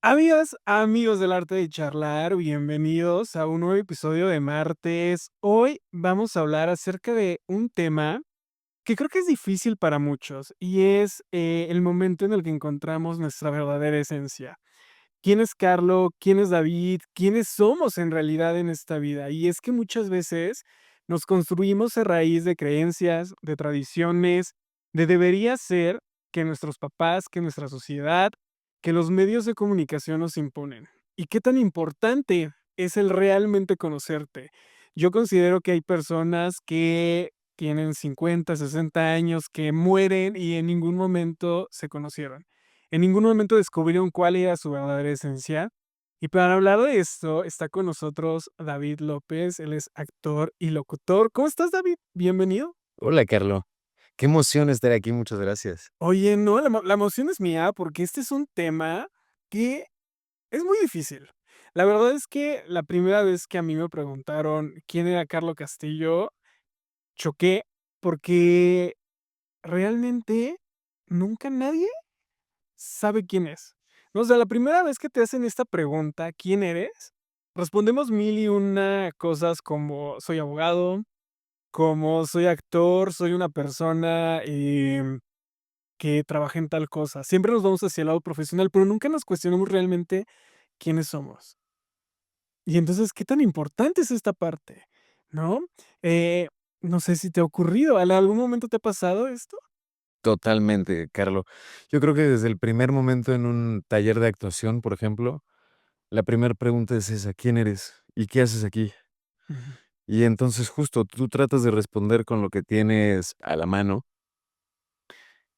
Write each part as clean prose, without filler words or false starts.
Amigas, amigos del arte de charlar, bienvenidos a un nuevo episodio de martes. Hoy vamos a hablar acerca de un tema que creo que es difícil para muchos y es el momento en el que encontramos nuestra verdadera esencia. ¿Quién es Carlo? ¿Quién es David? ¿Quiénes somos en realidad en esta vida? Y es que muchas veces nos construimos a raíz de creencias, de tradiciones, de debería ser que nuestros papás, que nuestra sociedad, que los medios de comunicación nos imponen. ¿Y qué tan importante es el realmente conocerte? Yo considero que hay personas que tienen 50, 60 años que mueren y en ningún momento se conocieron. En ningún momento descubrieron cuál era su verdadera esencia. Y para hablar de esto, está con nosotros David López. Él es actor y locutor. ¿Cómo estás, David? Bienvenido. Hola, Carlos. Qué emoción estar aquí, muchas gracias. Oye, no, la emoción es mía porque este es un tema que es muy difícil. La verdad es que la primera vez que a mí me preguntaron quién era Carlo Castillo, choqué porque realmente nunca nadie sabe quién es. ¿No? O sea, la primera vez que te hacen esta pregunta, ¿quién eres? Respondemos mil y una cosas como soy abogado, como soy actor, soy una persona que trabaja en tal cosa. Siempre nos vamos hacia el lado profesional, pero nunca nos cuestionamos realmente quiénes somos. Y entonces, ¿qué tan importante es esta parte? ¿No? Eh, no sé si te ha ocurrido, ¿en algún momento te ha pasado esto? Totalmente, Carlos. Yo creo que desde el primer momento en un taller de actuación, por ejemplo, la primera pregunta es esa, ¿quién eres? ¿Y qué haces aquí? Ujú. Y entonces justo tú tratas de responder con lo que tienes a la mano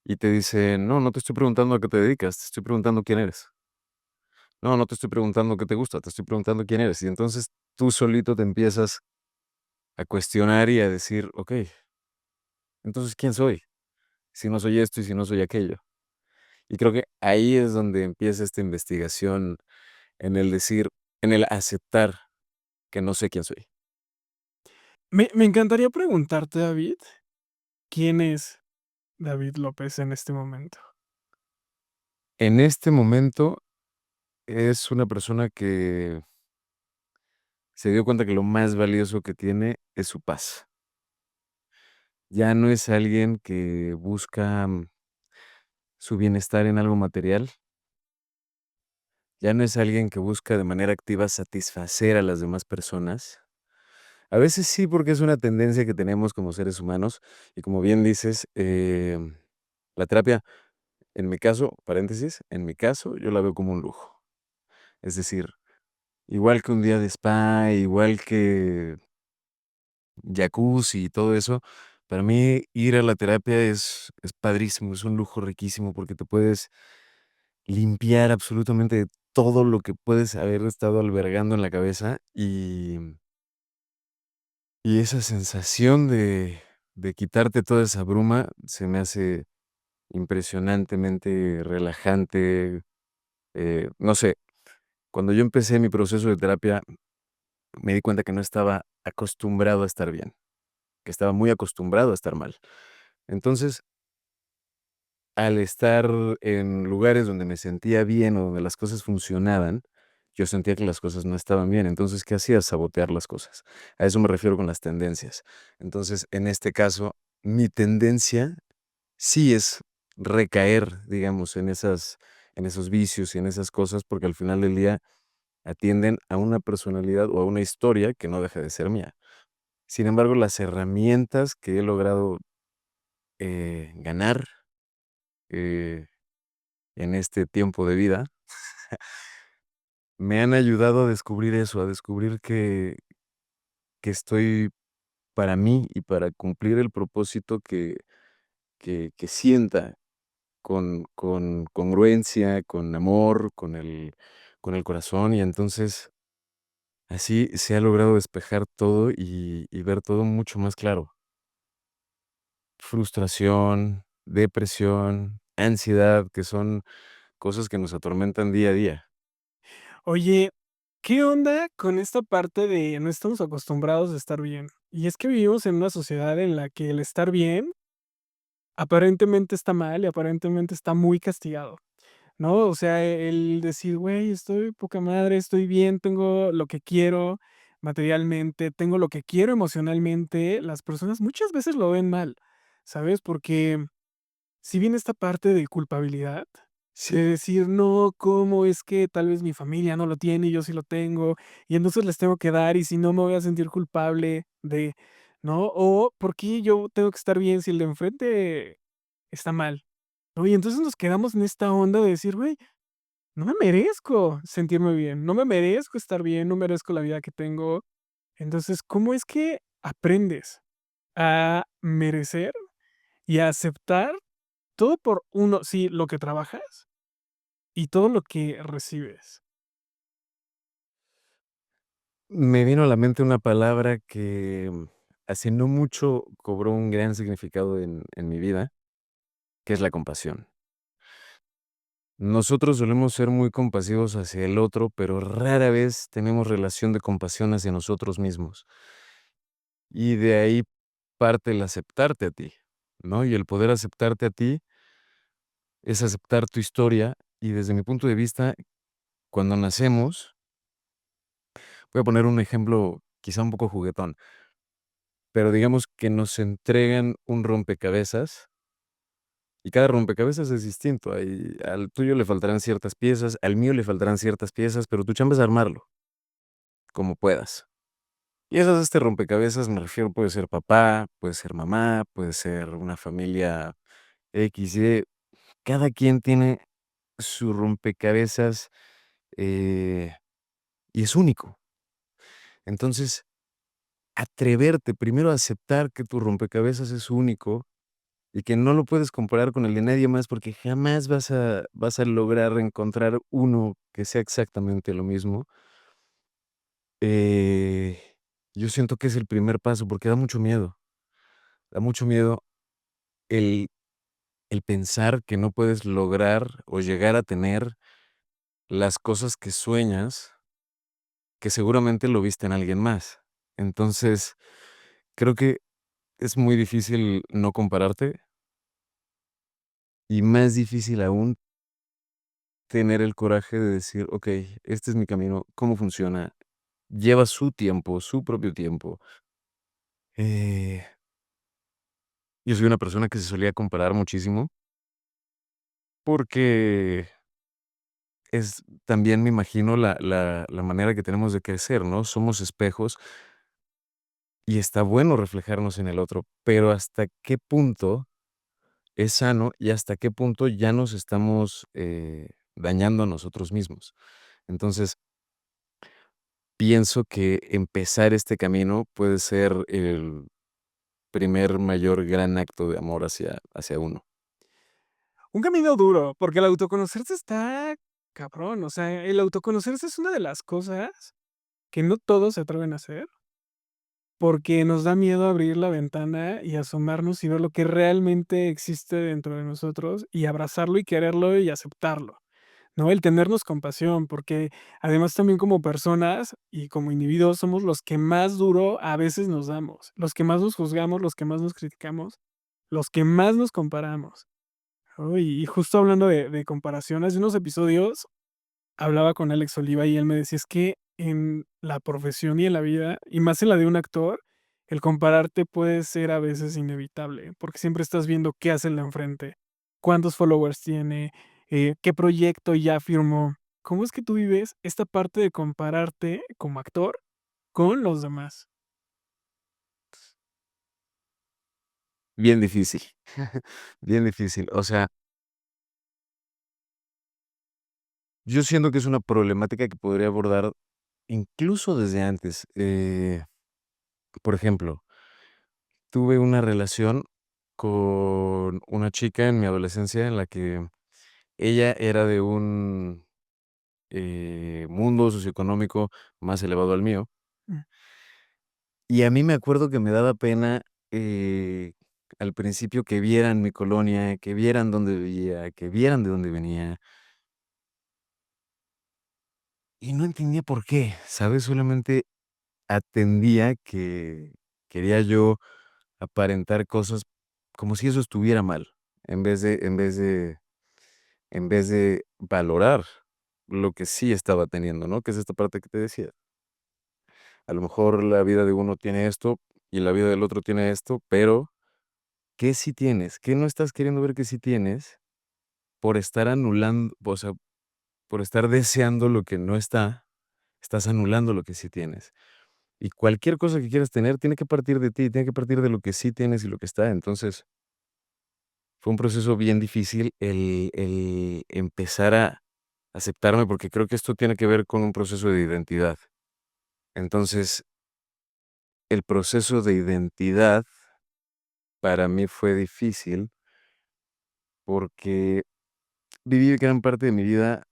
y te dicen, no, no te estoy preguntando a qué te dedicas, te estoy preguntando quién eres. No, no te estoy preguntando qué te gusta, te estoy preguntando quién eres. Y entonces tú solito te empiezas a cuestionar y a decir, ok, entonces ¿quién soy? Si no soy esto y si no soy aquello. Y creo que ahí es donde empieza esta investigación en el decir, en el aceptar que no sé quién soy. Me encantaría preguntarte, David, ¿quién es David López en este momento? En este momento es una persona que se dio cuenta que lo más valioso que tiene es su paz. Ya no es alguien que busca su bienestar en algo material, ya no es alguien que busca de manera activa satisfacer a las demás personas. A veces sí, porque es una tendencia que tenemos como seres humanos y como bien dices, la terapia, en mi caso, paréntesis, en mi caso, yo la veo como un lujo. Es decir, igual que un día de spa, igual que jacuzzi y todo eso, para mí ir a la terapia es padrísimo, es un lujo riquísimo porque te puedes limpiar absolutamente de todo lo que puedes haber estado albergando en la cabeza y esa sensación de quitarte toda esa bruma se me hace impresionantemente relajante. No sé, cuando yo empecé mi proceso de terapia, me di cuenta que no estaba acostumbrado a estar bien, que estaba muy acostumbrado a estar mal. Entonces, al estar en lugares donde me sentía bien o donde las cosas funcionaban, yo sentía que las cosas no estaban bien. Entonces, ¿qué hacía? Sabotear las cosas. A eso me refiero con las tendencias. Entonces, en este caso, mi tendencia sí es recaer, digamos, en esos vicios y en esas cosas, porque al final del día atienden a una personalidad o a una historia que no deja de ser mía. Sin embargo, las herramientas que he logrado ganar eh, en este tiempo de vida me han ayudado a descubrir eso, a descubrir que estoy para mí y para cumplir el propósito que sienta con congruencia, con amor, con el corazón, y entonces así se ha logrado despejar todo y ver todo mucho más claro. Frustración, depresión, ansiedad, que son cosas que nos atormentan día a día. Oye, ¿qué onda con esta parte de no estamos acostumbrados a estar bien? Y es que vivimos en una sociedad en la que el estar bien aparentemente está mal y aparentemente está muy castigado. ¿no? O sea, el decir: "Güey, estoy poca madre, estoy bien, tengo lo que quiero materialmente, tengo lo que quiero emocionalmente", las personas muchas veces lo ven mal, ¿sabes? Porque si viene esta parte de culpabilidad, de decir: "No, ¿cómo es que tal vez mi familia no lo tiene y yo sí lo tengo? Y entonces les tengo que dar, y si no me voy a sentir culpable de", ¿no? O, ¿por qué yo tengo que estar bien si el de enfrente está mal? ¿No? Y entonces nos quedamos en esta onda de decir: "Güey, no me merezco sentirme bien, no me merezco estar bien, no merezco la vida que tengo". Entonces, ¿cómo es que aprendes a merecer y a aceptar todo por uno, sí, lo que trabajas y todo lo que recibes? Me vino a la mente una palabra que, hace no mucho cobró un gran significado en mi vida, que es la compasión. Nosotros solemos ser muy compasivos hacia el otro, pero rara vez tenemos relación de compasión hacia nosotros mismos. Y de ahí parte el aceptarte a ti, ¿no? Y el poder aceptarte a ti es aceptar tu historia y desde mi punto de vista, cuando nacemos, voy a poner un ejemplo quizá un poco juguetón, pero digamos que nos entregan un rompecabezas y cada rompecabezas es distinto. Al tuyo le faltarán ciertas piezas, al mío le faltarán ciertas piezas, pero tu chamba es armarlo como puedas. Y esas este rompecabezas, me refiero, puede ser papá, puede ser mamá, puede ser una familia X, Y. Cada quien tiene su rompecabezas, eh, y es único. Entonces, atreverte primero a aceptar que tu rompecabezas es único y que no lo puedes comparar con el de nadie más, porque jamás vas a lograr encontrar uno que sea exactamente lo mismo. Eh, yo siento que es el primer paso, porque da mucho miedo el el pensar que no puedes lograr o llegar a tener las cosas que sueñas, que seguramente lo viste en alguien más. Entonces, creo que es muy difícil no compararte y más difícil aún tener el coraje de decir: "Okey, este es mi camino, ¿cómo funciona?". Lleva su tiempo, su propio tiempo. Eh, yo soy una persona que se solía comparar muchísimo, porque es también, me imagino, la manera que tenemos de crecer, ¿no? Somos espejos y está bueno reflejarnos en el otro, pero ¿hasta qué punto es sano y hasta qué punto ya nos estamos, dañando a nosotros mismos? Entonces, pienso que empezar este camino puede ser el primer mayor gran acto de amor hacia uno. Un camino duro, porque el autoconocerse está cabrón, o sea, el autoconocerse es una de las cosas que no todos se atreven a hacer, porque nos da miedo abrir la ventana y asomarnos y ver lo que realmente existe dentro de nosotros y abrazarlo y quererlo y aceptarlo, ¿no? El tenernos compasión, porque además también como personas y como individuos somos los que más duro a veces nos damos, los que más nos juzgamos, los que más nos criticamos, los que más nos comparamos. Uy, y justo hablando de comparaciones, de unos episodios hablaba con Alex Oliva y él me decía: "Es que en la profesión y en la vida, y más en la de un actor, el compararte puede ser a veces inevitable, porque siempre estás viendo qué hace el de enfrente, cuántos followers tiene, qué proyecto ya firmó". ¿Cómo es que tú vives esta parte de compararte como actor con los demás? Bien difícil, bien difícil. O sea, yo siento que es una problemática que podría abordar incluso desde antes. Por ejemplo, tuve una relación con una chica en mi adolescencia en la que ella era de un, mundo socioeconómico más elevado al mío, Mm. y a mí me acuerdo que me daba pena, al principio que vieran mi colonia, que vieran dónde vivía, que vieran de dónde venía, y no entendía por qué, ¿sabes? Solamente atendía que quería yo aparentar cosas como si eso estuviera mal, en vez de en vez de valorar lo que sí estaba teniendo, ¿no? Que es esta parte que te decía. A lo mejor la vida de uno tiene esto y la vida del otro tiene esto, pero ¿qué sí tienes? ¿Qué no estás queriendo ver que sí tienes por estar anulando, o sea, por estar deseando lo que no está, estás anulando lo que sí tienes? Y cualquier cosa que quieras tener tiene que partir de ti, tiene que partir de lo que sí tienes y lo que está. Entonces, fue un proceso bien difícil el empezar a aceptarme, porque creo que esto tiene que ver con un proceso de identidad. Entonces, el proceso de identidad para mí fue difícil porque viví gran parte de mi vida,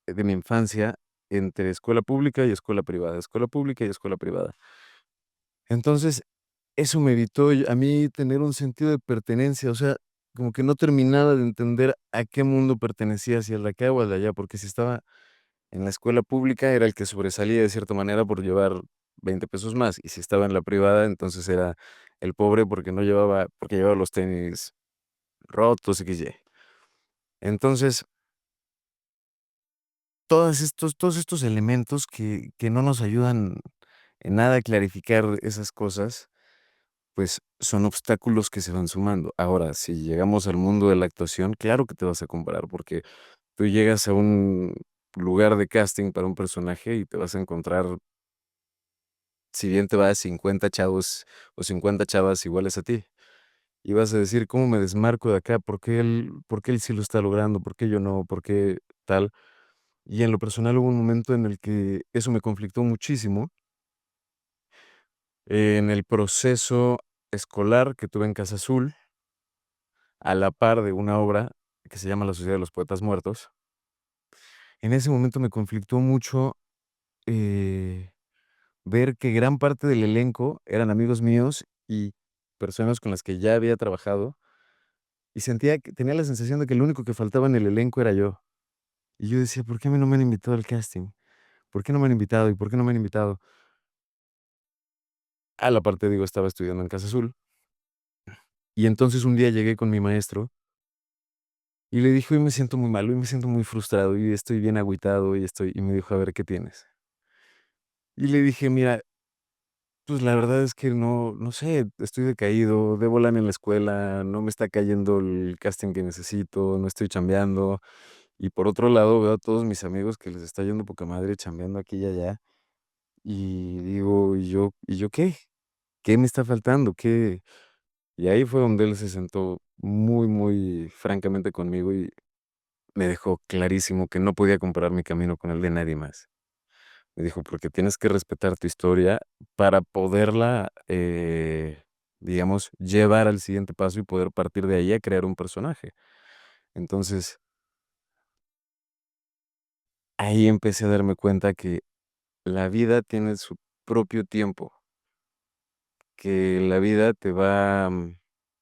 de mi infancia, entre escuela pública y escuela privada, escuela pública y escuela privada. Entonces, eso me evitó a mí tener un sentido de pertenencia, o sea, como que no terminaba de entender a qué mundo pertenecía, si al de acá o al de allá, porque si estaba en la escuela pública era el que sobresalía de cierta manera por llevar 20 pesos más, y si estaba en la privada, entonces era el pobre porque llevaba los tenis rotos, XY. Entonces, todos estos elementos que no nos ayudan en nada a clarificar esas cosas, pues, son obstáculos que se van sumando. Ahora, si llegamos al mundo de la actuación, claro que te vas a comparar, porque tú llegas a un lugar de casting para un personaje y te vas a encontrar, si bien te va 50 chavos o 50 chavas iguales a ti, y vas a decir: "¿Cómo me desmarco de acá? ¿Por qué él sí lo está logrando? ¿Por qué yo no? ¿Por qué tal?". Y en lo personal hubo un momento en el que eso me conflictó muchísimo, en el proceso escolar que tuve en Casa Azul, a la par de una obra que se llama La Sociedad de los Poetas Muertos. En ese momento me conflictó mucho, eh, ver que gran parte del elenco eran amigos míos y personas con las que ya había trabajado, y tenía la sensación de que el único que faltaba en el elenco era yo. Y yo decía: "¿Por qué a mí no me han invitado al casting? ¿Por qué no me han invitado? ¿Y por qué no me han invitado?". A la parte, digo, estaba estudiando en Casa Azul, y entonces un día llegué con mi maestro y le dije: "Hoy me siento muy mal, hoy me siento muy frustrado y estoy bien agüitado y me dijo: "A ver, ¿qué tienes?". Y le dije: "Mira, pues la verdad es que no sé, estoy decaído, debo lana en la escuela, no me está cayendo el casting que necesito, no estoy chambeando. Y por otro lado, veo a todos mis amigos que les está yendo poca madre chambeando aquí y allá, y digo, ¿y yo qué? ¿Qué me está faltando? ¿Qué?". Y ahí fue donde él se sentó muy, muy francamente conmigo y me dejó clarísimo que no podía comparar mi camino con el de nadie más. Me dijo: "Porque tienes que respetar tu historia para poderla, digamos, llevar al siguiente paso y poder partir de ahí a crear un personaje". Entonces, ahí empecé a darme cuenta que la vida tiene su propio tiempo, que la vida te va, a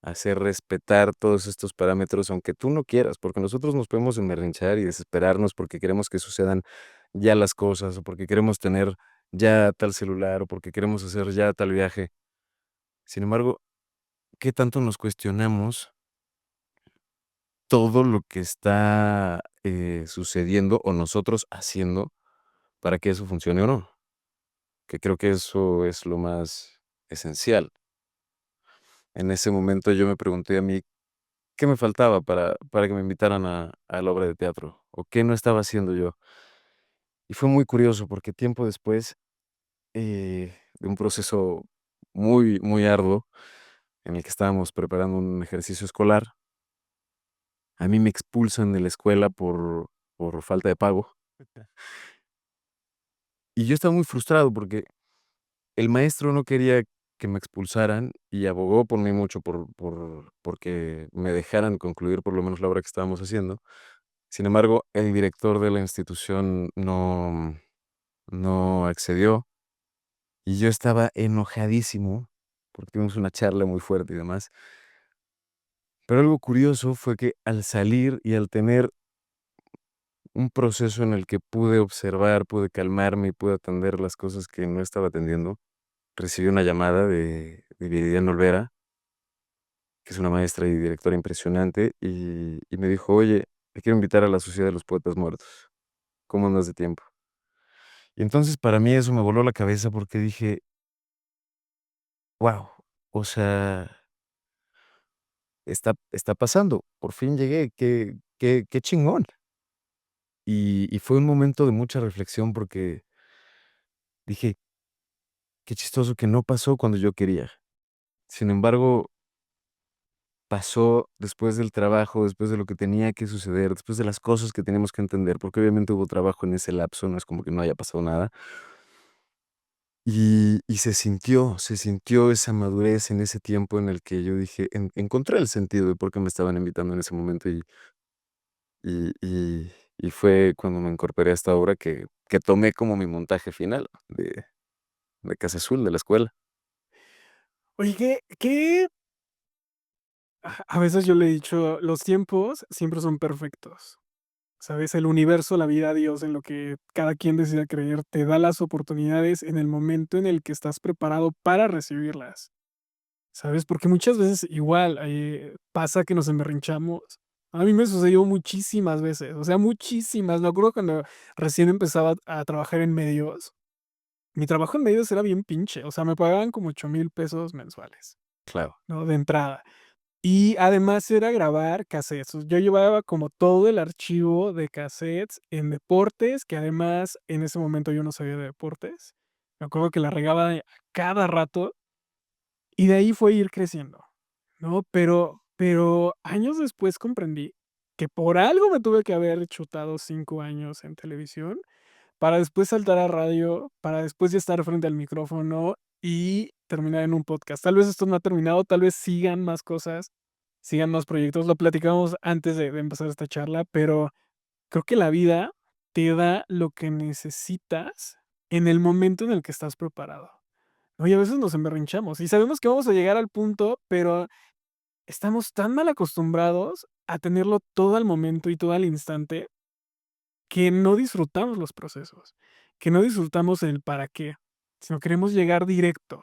hacer respetar todos estos parámetros, aunque tú no quieras, porque nosotros nos podemos emberrinchar y desesperarnos porque queremos que sucedan ya las cosas, o porque queremos tener ya tal celular, o porque queremos hacer ya tal viaje. Sin embargo, ¿qué tanto nos cuestionamos todo lo que está, sucediendo o nosotros haciendo para que eso funcione o no? Que creo que eso es lo más esencial. En ese momento yo me pregunté a mí, ¿qué me faltaba para que me invitaran a la obra de teatro? ¿O qué no estaba haciendo yo? Y fue muy curioso porque tiempo después, de un proceso muy, muy arduo en el que estábamos preparando un ejercicio escolar, a mí me expulsan de la escuela por falta de pago. Y yo estaba muy frustrado porque el maestro no quería que me expulsaran y abogó por mí mucho porque me dejaran concluir por lo menos la obra que estábamos haciendo. Sin embargo, el director de la institución no accedió y yo estaba enojadísimo porque tuvimos una charla muy fuerte y demás. Pero algo curioso fue que al salir y al tener un proceso en el que pude observar, pude calmarme y pude atender las cosas que no estaba atendiendo, recibí una llamada de Viridiana Olvera, que es una maestra y directora impresionante, y me dijo: "Oye, te quiero invitar a la Sociedad de los Poetas Muertos. ¿Cómo andas de tiempo? Y entonces para mí eso me voló la cabeza porque dije, wow, o sea, está pasando, por fin llegué, qué chingón. Y fue un momento de mucha reflexión porque dije, qué chistoso que no pasó cuando yo quería. Sin embargo, pasó después del trabajo, después de lo que tenía que suceder, después de las cosas que teníamos que entender, porque obviamente hubo trabajo en ese lapso, no es como que no haya pasado nada. Y se sintió esa madurez en ese tiempo en el que yo dije, encontré el sentido de por qué me estaban invitando en ese momento y, y, y fue cuando me incorporé a esta obra que tomé como mi montaje final de Casa Azul, de la escuela. Oye, ¿qué? A veces yo le he dicho, los tiempos siempre son perfectos, ¿sabes? El universo, la vida, Dios, en lo que cada quien decida creer, te da las oportunidades en el momento en el que estás preparado para recibirlas, ¿sabes? Porque muchas veces igual, pasa que nos emberrinchamos. A mí me sucedió muchísimas veces, o sea, muchísimas. Me acuerdo cuando recién empezaba a trabajar en medios. Mi trabajo en medios era bien pinche, o sea, me pagaban como 8,000 pesos mensuales, Claro, ¿no? De entrada. Y además era grabar cassettes. Yo llevaba como todo el archivo de cassettes en deportes, que además en ese momento yo no sabía de deportes. Me acuerdo que la regaba a cada rato y de ahí fue ir creciendo, ¿no? Pero años después comprendí que por algo me tuve que haber chutado 5 años en televisión para después saltar a radio, para después ya estar frente al micrófono y terminar en un podcast. Tal vez esto no ha terminado, tal vez sigan más cosas, sigan más proyectos. Lo platicamos antes de empezar esta charla, pero creo que la vida te da lo que necesitas en el momento en el que estás preparado. Oye, a veces nos emberrinchamos y sabemos que vamos a llegar al punto, pero estamos tan mal acostumbrados a tenerlo todo al momento y todo al instante que no disfrutamos los procesos, que no disfrutamos el para qué, sino queremos llegar directo,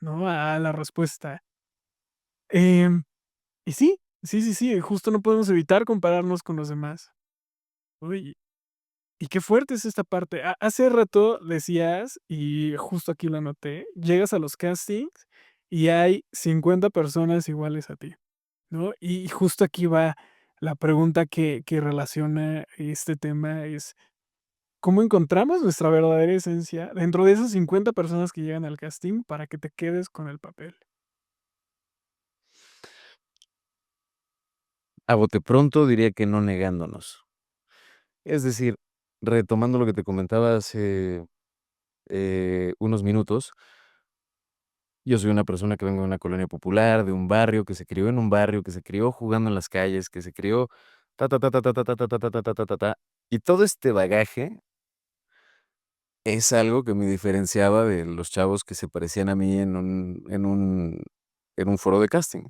¿no? A la respuesta. Em, y sí, sí, sí, sí, justo no podemos evitar compararnos con los demás. Uy, y qué fuerte es esta parte. Hace rato decías, y justo aquí lo anoté, llegas a los castings y hay 50 personas iguales a ti, ¿no? Y justo aquí va la pregunta que relaciona este tema es, ¿cómo encontramos nuestra verdadera esencia dentro de esas 50 personas que llegan al casting para que te quedes con el papel? a bote pronto diría que no negándonos. Es decir, retomando lo que te comentaba hace unos minutos, yo soy una persona que vengo de una colonia popular, de un barrio, que se crió en un barrio, que se crió jugando en las calles, que se crió ta, ta, ta, ta, ta, ta, ta, ta, ta, ta, ta, ta, ta, ta, ta. Y todo este bagaje es algo que me diferenciaba de los chavos que se parecían a mí en un foro de casting.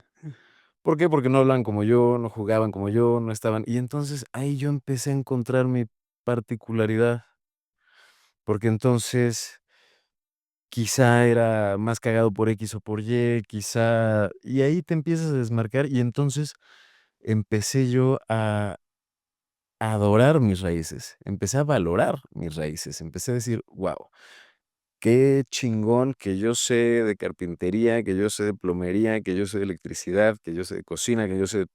¿Por qué? Porque no hablaban como yo, no jugaban como yo, no estaban. Y entonces ahí yo empecé a encontrar mi particularidad, porque entonces quizá era más cagado por X o por Y, quizá y ahí te empiezas a desmarcar, y entonces empecé yo a adorar mis raíces, empecé a valorar mis raíces, empecé a decir: "Guau, qué chingón que yo sé de carpintería, que yo sé de plomería, que yo sé de electricidad, que yo sé de cocina, que yo sé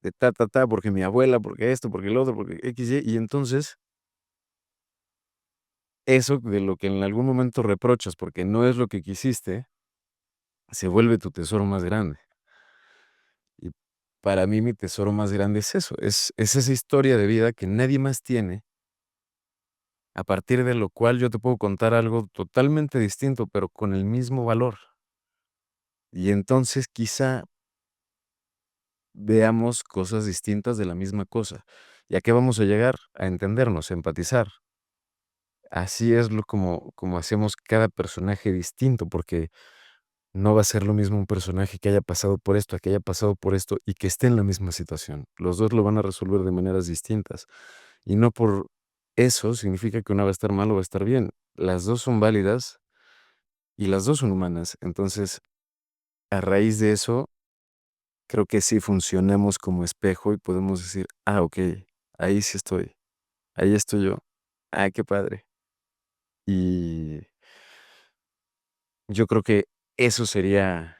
de ta, ta, ta, porque mi abuela, porque esto, porque el otro, porque X, Y". Y entonces, eso de lo que en algún momento reprochas porque no es lo que quisiste, se vuelve tu tesoro más grande. Y para mí mi tesoro más grande es eso, es esa historia de vida que nadie más tiene, a partir de lo cual yo te puedo contar algo totalmente distinto, pero con el mismo valor. Y entonces quizá veamos cosas distintas de la misma cosa. ¿Y a qué vamos a llegar? A entendernos, a empatizar. Así es lo como hacemos cada personaje distinto, porque no va a ser lo mismo un personaje que haya pasado por esto, a que haya pasado por esto y que esté en la misma situación. Los 2 lo van a resolver de maneras distintas. Y no por eso significa que una va a estar mal o va a estar bien. Las 2 son válidas y las 2 son humanas. Entonces, a raíz de eso, creo que sí funcionamos como espejo y podemos decir: "Ah, okey". ahí sí estoy, ahí estoy yo. Ay, qué padre. Y yo creo que eso sería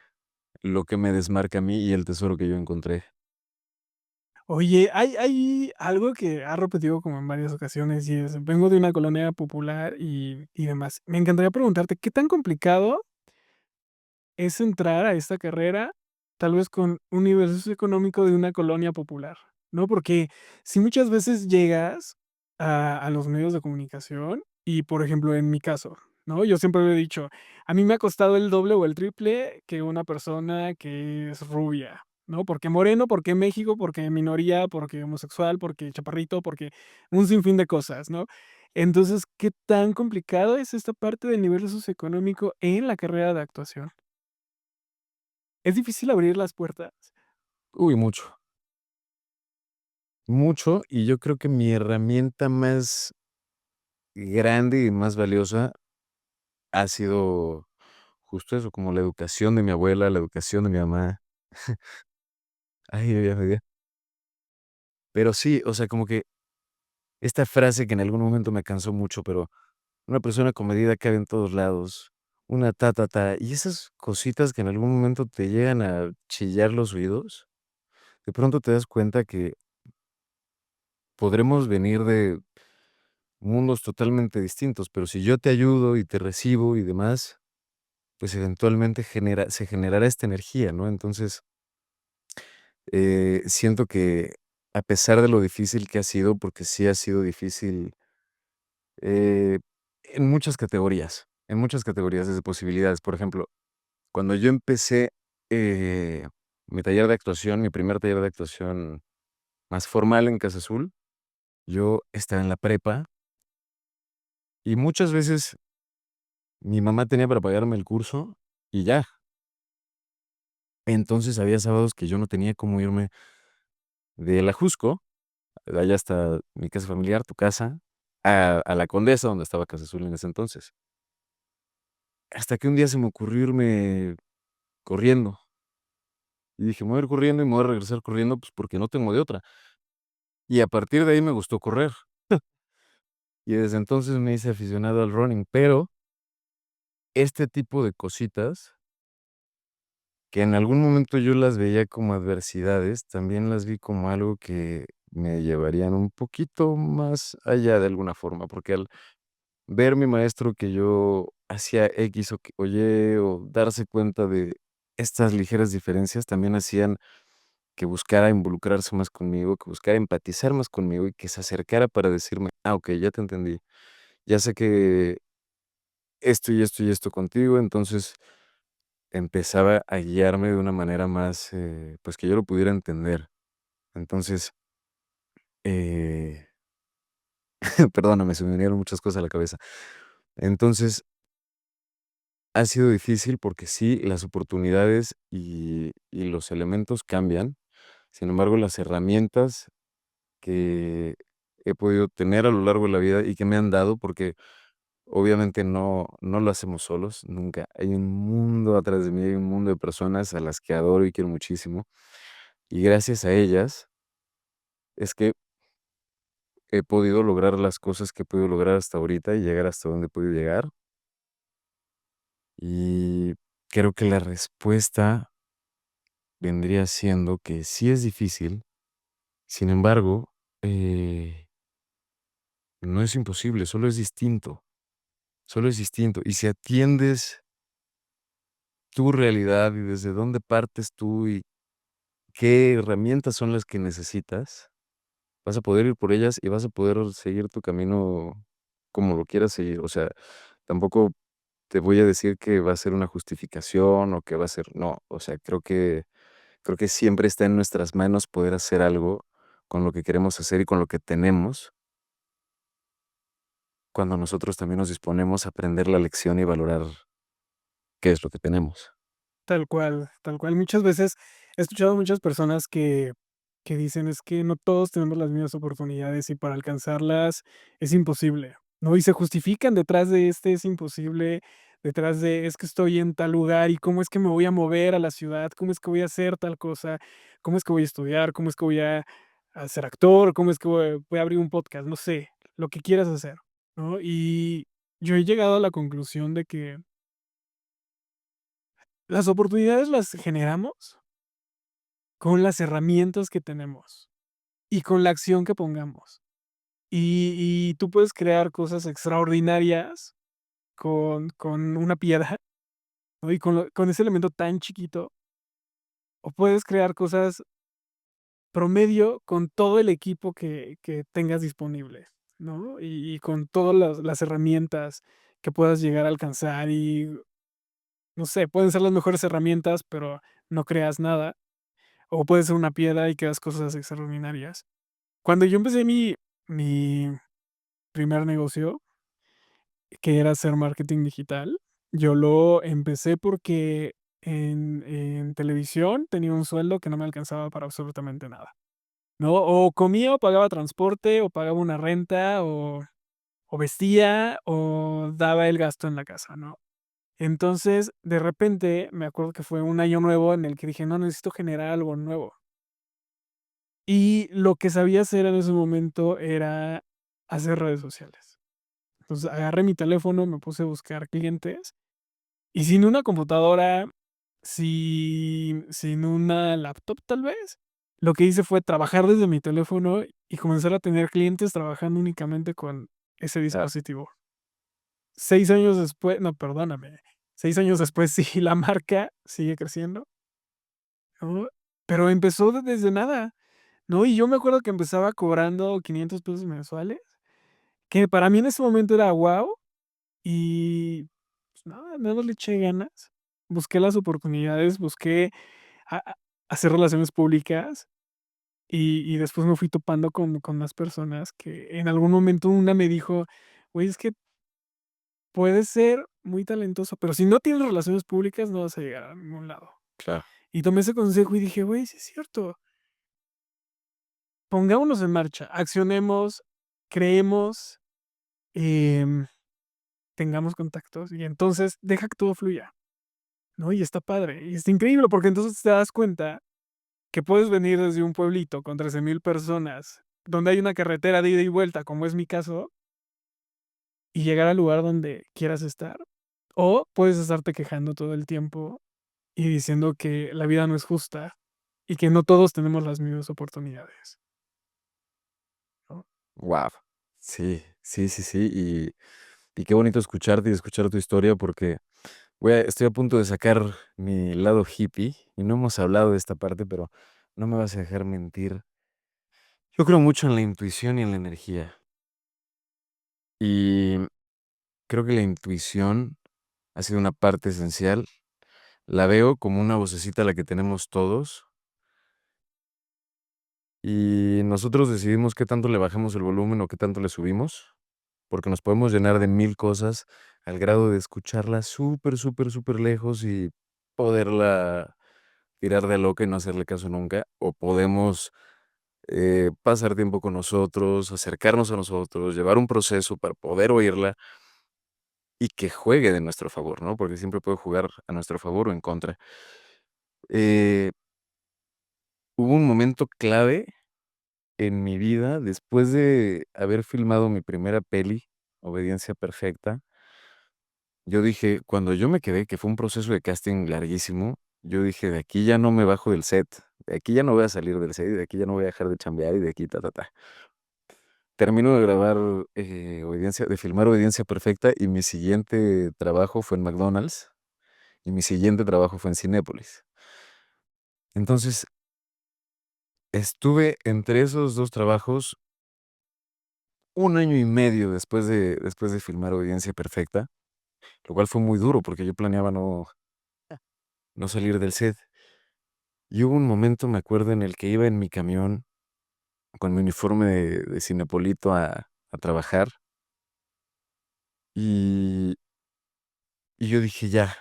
lo que me desmarca a mí y el tesoro que yo encontré. Oye, hay algo que ha repetido como en varias ocasiones y es, vengo de una colonia popular y demás. Me encantaría preguntarte, ¿qué tan complicado es entrar a esta carrera, tal vez con un nivel socioeconómico de una colonia popular? ¿No? Porque si muchas veces llegas a los medios de comunicación y, por ejemplo, en mi caso, ¿no? Yo siempre lo he dicho, a mí me ha costado el doble o el triple que una persona que es rubia, ¿no? Porque moreno, porque México, porque minoría, porque homosexual, porque chaparrito, porque un sinfín de cosas, ¿no? Entonces, ¿qué tan complicado es esta parte del nivel socioeconómico en la carrera de actuación? ¿Es difícil abrir las puertas? Uy, mucho, mucho, y yo creo que mi herramienta más grande y más valiosa ha sido justo eso, como la educación de mi abuela, la educación de mi mamá. Ay, ya me dio. Pero sí, o sea, como que esta frase que en algún momento me cansó mucho, pero una persona comedida cabe en todos lados, una ta, y esas cositas que en algún momento te llegan a chillar los oídos, de pronto te das cuenta que podremos venir de mundos totalmente distintos, pero si yo te ayudo y te recibo y demás, pues eventualmente se generará esta energía, ¿no? Entonces, siento que a pesar de lo difícil que ha sido, porque sí ha sido difícil, eh, en muchas categorías de posibilidades. Por ejemplo, cuando yo empecé eh, mi taller de actuación, mi primer taller de actuación más formal en Casa Azul, yo estaba en la prepa y muchas veces mi mamá tenía para pagarme el curso y ya. Entonces había sábados que yo no tenía cómo irme de la Jusco, de allá hasta mi casa familiar, tu casa, a la Condesa, donde estaba Casa Azul en ese entonces. Hasta que un día se me ocurrió irme corriendo. Y dije: "Me voy a ir corriendo y me voy a regresar corriendo, pues, porque no tengo de otra". Y a partir de ahí me gustó correr. Y desde entonces me hice aficionado al running, pero este tipo de cositas, que en algún momento yo las veía como adversidades, también las vi como algo que me llevarían un poquito más allá de alguna forma, porque al ver mi maestro que yo hacía X o Y, o darse cuenta de estas ligeras diferencias, también hacían que buscara involucrarse más conmigo, que buscara empatizar más conmigo y que se acercara para decirme: "Ah, okey, ya te entendí. Ya sé que esto y esto y esto contigo", entonces empezaba a guiarme de una manera más, pues, que yo lo pudiera entender. Entonces, eh, perdóname, se me vinieron muchas cosas a la cabeza. Entonces, ha sido difícil porque sí, las oportunidades y los elementos cambian. Sin embargo, las herramientas que he podido tener a lo largo de la vida y que me han dado, porque obviamente no lo hacemos solos, nunca. Hay un mundo atrás de mí, hay un mundo de personas a las que adoro y quiero muchísimo. Y gracias a ellas es que he podido lograr las cosas que he podido lograr hasta ahorita y llegar hasta donde he podido llegar. Y creo que la respuesta vendría siendo que sí es difícil, sin embargo, no es imposible, solo es distinto, solo es distinto. Y si atiendes tu realidad y desde dónde partes tú y qué herramientas son las que necesitas, vas a poder ir por ellas y vas a poder seguir tu camino como lo quieras seguir. O sea, tampoco te voy a decir que va a ser una justificación o que va a ser, no, o sea, creo que siempre está en nuestras manos poder hacer algo con lo que queremos hacer y con lo que tenemos, cuando nosotros también nos disponemos a aprender la lección y valorar qué es lo que tenemos. Tal cual, tal cual. Muchas veces he escuchado a muchas personas que dicen: "Es que no todos tenemos las mismas oportunidades y para alcanzarlas es imposible", ¿no? Y se justifican detrás de este "es imposible", detrás de: "Es que estoy en tal lugar y cómo es que me voy a mover a la ciudad, cómo es que voy a hacer tal cosa, cómo es que voy a estudiar, cómo es que voy a a ser actor, cómo es que voy a abrir un podcast, no sé, lo que quieras hacer, ¿no? Y yo he llegado a la conclusión de que las oportunidades las generamos con las herramientas que tenemos y con la acción que pongamos. Y tú puedes crear cosas extraordinarias con una piedra, ¿no? Y con ese elemento tan chiquito, o puedes crear cosas promedio con todo el equipo que tengas disponible, ¿no? Y con todas las herramientas que puedas llegar a alcanzar y, no sé, pueden ser las mejores herramientas, pero no creas nada, o puede ser una piedra y creas cosas extraordinarias. Cuando yo empecé mi primer negocio, que era hacer marketing digital, yo lo empecé porque en televisión tenía un sueldo que no me alcanzaba para absolutamente nada, ¿no? O comía, o pagaba transporte, o pagaba una renta, o vestía, o daba el gasto en la casa, ¿no? Entonces, de repente, me acuerdo que fue un año nuevo en el que dije: "No, necesito generar algo nuevo". Y lo que sabía hacer en ese momento era hacer redes sociales. Entonces, agarré mi teléfono, me puse a buscar clientes, y sin una computadora, sin una laptop, tal vez, lo que hice fue trabajar desde mi teléfono y comenzar a tener clientes trabajando únicamente con ese Claro, dispositivo. 6 años después, no, perdóname, 6 años después, sí, la marca sigue creciendo, ¿no? Pero empezó desde nada, ¿no? Y yo me acuerdo que empezaba cobrando $500 mensuales, que para mí en ese momento era guau, y pues nada más le eché ganas, busqué las oportunidades, busqué a hacer relaciones públicas, y después me fui topando con más personas que en algún momento una me dijo: "Güey, es que puedes ser muy talentoso, pero si no tienes relaciones públicas no vas a llegar a ningún lado". claro. Y tomé ese consejo y dije: "Güey, sí es cierto, pongámonos en marcha, accionemos, creemos, em, tengamos contactos y entonces deja que todo fluya", ¿no? Y está padre, y está increíble, porque entonces te das cuenta que puedes venir desde un pueblito con 13,000 personas, donde hay una carretera de ida y vuelta, como es mi caso, y llegar al lugar donde quieras estar. O puedes estarte quejando todo el tiempo y diciendo que la vida no es justa y que no todos tenemos las mismas oportunidades, ¿no? Guau. Sí, sí, sí, sí, y qué bonito escucharte y escuchar tu historia porque estoy a punto de sacar mi lado hippie, y no hemos hablado de esta parte, pero no me vas a dejar mentir. Yo creo mucho en la intuición y en la energía, y creo que la intuición ha sido una parte esencial. La veo como una vocecita la que tenemos todos, y nosotros decidimos qué tanto le bajamos el volumen o qué tanto le subimos, porque nos podemos llenar de 1000 cosas al grado de escucharla súper, súper, súper lejos y poderla tirar de loca y no hacerle caso nunca, o podemos, pasar tiempo con nosotros, acercarnos a nosotros, llevar un proceso para poder oírla y que juegue de nuestro favor, ¿no? Porque siempre puede jugar a nuestro favor o en contra. Eh, Hubo un momento clave en mi vida después de haber filmado mi primera peli, Obediencia Perfecta. Yo dije, cuando yo me quedé, que fue un proceso de casting larguísimo, yo dije: "De aquí ya no me bajo del set, de aquí ya no voy a salir del set, y de aquí ya no voy a dejar de chambear, y de aquí ta, ta, ta". Termino de grabar, de filmar Obediencia Perfecta, y mi siguiente trabajo fue en McDonald's, y mi siguiente trabajo fue en Cinépolis. Entonces, estuve entre esos 2 trabajos 1 año y medio después de filmar Obediencia Perfecta, lo cual fue muy duro, porque yo planeaba no salir del set. Y hubo un momento, me acuerdo, en el que iba en mi camión con mi uniforme de Cinepolito a trabajar, y yo dije: ya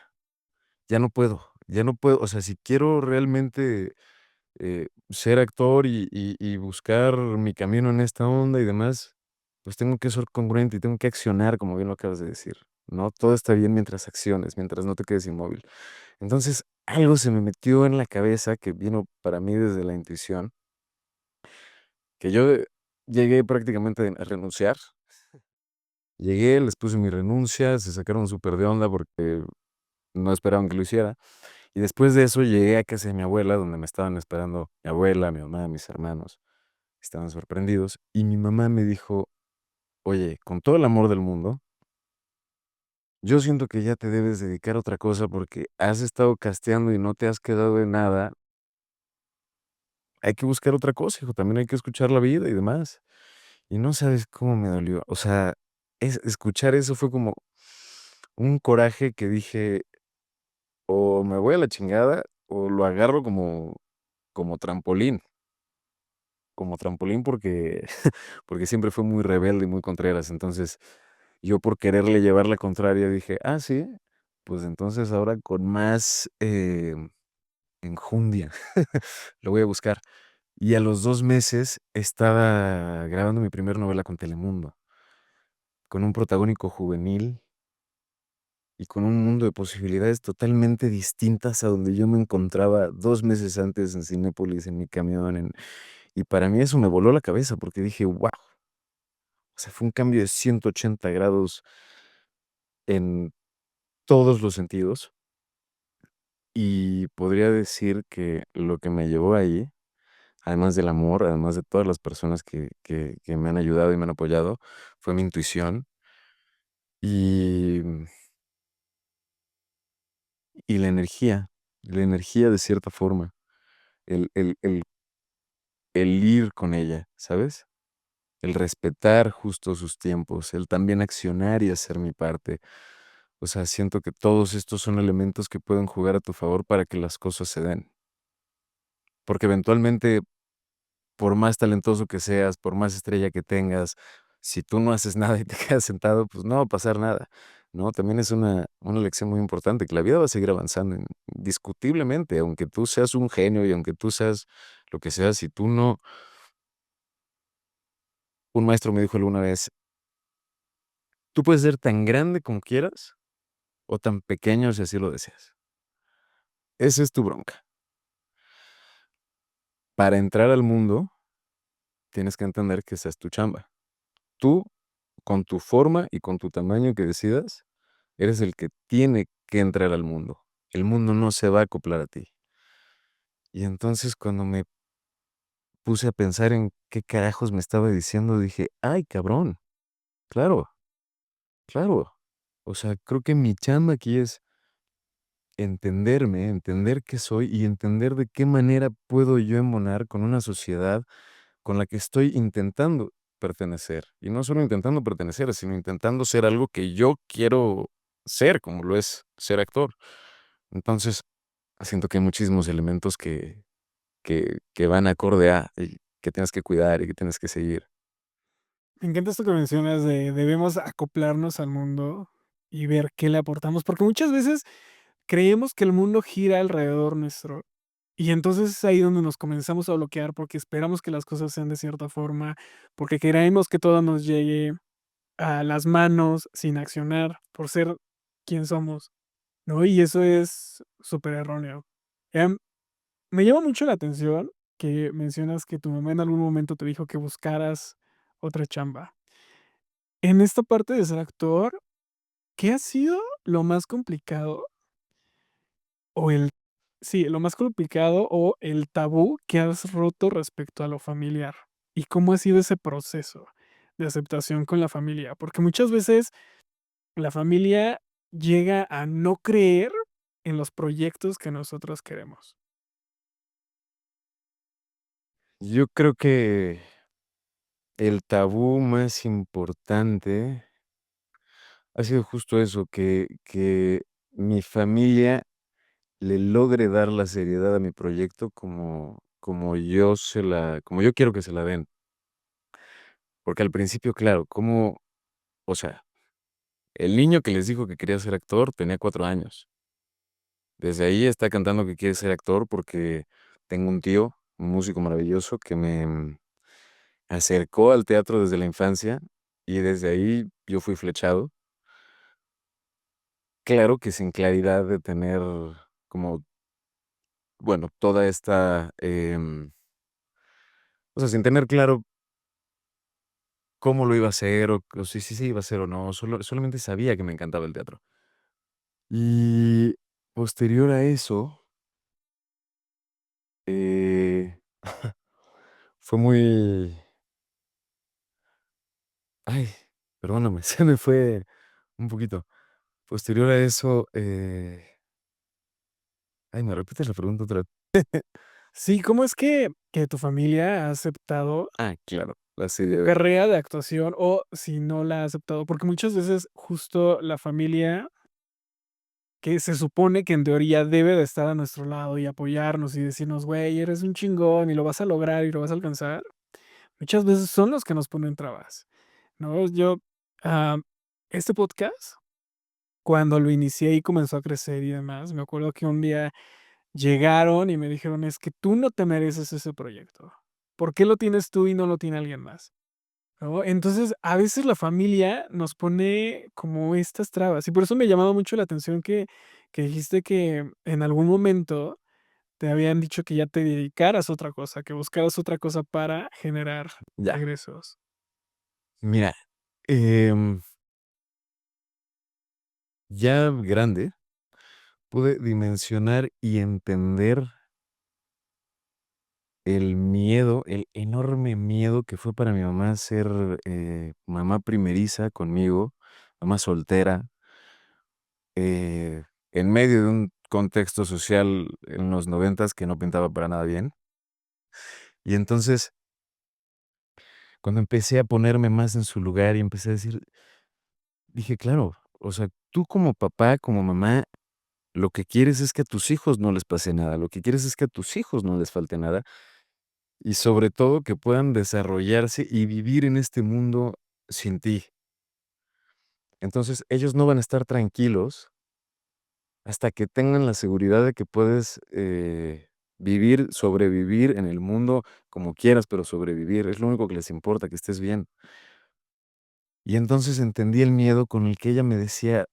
no puedo, ya no puedo". O sea, si quiero realmente, ser actor y buscar mi camino en esta onda y demás, pues tengo que ser congruente y tengo que accionar, como bien lo acabas de decir, ¿no? Todo está bien mientras acciones, mientras no te quedes inmóvil. Entonces, algo se me metió en la cabeza que vino para mí desde la intuición, que yo llegué prácticamente a renunciar. Llegué, les puse mi renuncia, se sacaron súper de onda porque no esperaban que lo hiciera. Y después de eso llegué a casa de mi abuela, donde me estaban esperando mi abuela, mi mamá, mis hermanos. Estaban sorprendidos. Y mi mamá me dijo: "Oye, con todo el amor del mundo, yo siento que ya te debes dedicar a otra cosa porque has estado casteando y no te has quedado en nada. Hay que buscar otra cosa, hijo, también hay que escuchar la vida y demás". Y no sabes cómo me dolió. O sea, escuchar eso fue como un coraje que dije: "O me voy a la chingada, o lo agarro como trampolín". Como trampolín porque porque siempre fue muy rebelde y muy contreras. Entonces, yo por quererle llevar la contraria dije: "Ah, sí, pues entonces ahora con más, enjundia lo voy a buscar". Y a los 2 meses estaba grabando mi primer novela con Telemundo, con un protagónico juvenil y con un mundo de posibilidades totalmente distintas a donde yo me encontraba 2 meses antes en Cinépolis, en mi camión, y para mí eso me voló la cabeza porque dije: "Guau". O sea, fue un cambio de 180 grados en todos los sentidos, y podría decir que lo que me llevó ahí, además del amor, además de todas las personas que me han ayudado y me han apoyado, fue mi intuición y y la energía de cierta forma, el ir con ella, ¿sabes? El respetar justo sus tiempos, el también accionar y hacer mi parte. O sea, siento que todos estos son elementos que pueden jugar a tu favor para que las cosas se den. Porque eventualmente, por más talentoso que seas, por más estrella que tengas, si tú no haces nada y te quedas sentado, pues no va a pasar nada, ¿no? También es una lección muy importante, que la vida va a seguir avanzando indiscutiblemente, aunque tú seas un genio y aunque tú seas lo que seas, si tú no. Un maestro me dijo alguna vez: "Tú puedes ser tan grande como quieras o tan pequeño si así lo deseas. Esa es tu bronca. Para entrar al mundo, tienes que entender que esa es tu chamba. Tú, con tu forma y con tu tamaño que decidas, eres el que tiene que entrar al mundo. El mundo no se va a acoplar a ti". Y entonces, cuando me puse a pensar en qué carajos me estaba diciendo, dije: "Ay, cabrón, claro, claro". O sea, creo que mi chamba aquí es entenderme, entender qué soy y entender de qué manera puedo yo embonar con una sociedad con la que estoy intentando pertenecer. Y no solo intentando pertenecer, sino intentando ser algo que yo quiero ser, como lo es ser actor. Entonces, siento que hay muchísimos elementos que van acorde a, y que tienes que cuidar y que tienes que seguir. Me encanta esto que mencionas de debemos acoplarnos al mundo y ver qué le aportamos, porque muchas veces creemos que el mundo gira alrededor nuestro. Y entonces es ahí donde nos comenzamos a bloquear porque esperamos que las cosas sean de cierta forma, porque queremos que todo nos llegue a las manos sin accionar por ser quien somos, ¿no? Y eso es súper erróneo. Em, Me llama mucho la atención que mencionas que tu mamá en algún momento te dijo que buscaras otra chamba. En esta parte de ser actor, ¿qué ha sido lo más complicado o el sí, lo más complicado o el tabú que has roto respecto a lo familiar? ¿Y cómo ha sido ese proceso de aceptación con la familia? Porque muchas veces la familia llega a no creer en los proyectos que nosotros queremos. Yo creo que el tabú más importante ha sido justo eso, que mi familia le logre dar la seriedad a mi proyecto como yo quiero que se la den. Porque al principio, claro, o sea, el niño que les dijo que quería ser actor tenía 4 años. Desde ahí está cantando que quiere ser actor porque tengo un tío, un músico maravilloso que me acercó al teatro desde la infancia y desde ahí yo fui flechado. Claro que sin claridad de tener como, bueno, toda esta, o sea, sin tener claro cómo lo iba a hacer o si sí se iba a hacer o no, solamente sabía que me encantaba el teatro. Y posterior a eso, eh, fue muy ay, perdóname, se me fue un poquito. Posterior a eso, ay, ¿me repites la pregunta otra vez? Sí, ¿cómo es que tu familia ha aceptado Ah, claro, la tu serie carrera de actuación o si no la ha aceptado? Porque muchas veces justo la familia que se supone que en teoría debe de estar a nuestro lado y apoyarnos y decirnos: "Güey, eres un chingón y lo vas a lograr y lo vas a alcanzar", muchas veces son los que nos ponen trabas, ¿no? Yo, ah, este podcast, cuando lo inicié y comenzó a crecer y demás, me acuerdo que un día llegaron y me dijeron: "Es que tú no te mereces ese proyecto. ¿Por qué lo tienes tú y no lo tiene alguien más?", ¿no? Entonces, a veces la familia nos pone como estas trabas, y por eso me llamaba mucho la atención que dijiste que en algún momento te habían dicho que ya te dedicaras a otra cosa, que buscaras otra cosa para generar ya. egresos. Mira, em, ya grande, pude dimensionar y entender el miedo, el enorme miedo que fue para mi mamá ser, mamá primeriza conmigo, mamá soltera, eh, en medio de un contexto social en los noventas que no pintaba para nada bien. Y entonces, cuando empecé a ponerme más en su lugar y empecé a decir, dije: "Claro, o sea, tú como papá, como mamá, lo que quieres es que a tus hijos no les pase nada, lo que quieres es que a tus hijos no les falte nada, y sobre todo que puedan desarrollarse y vivir en este mundo sin ti. Entonces, ellos no van a estar tranquilos hasta que tengan la seguridad de que puedes, vivir, sobrevivir en el mundo como quieras, pero sobrevivir, es lo único que les importa, que estés bien". Y entonces entendí el miedo con el que ella me decía: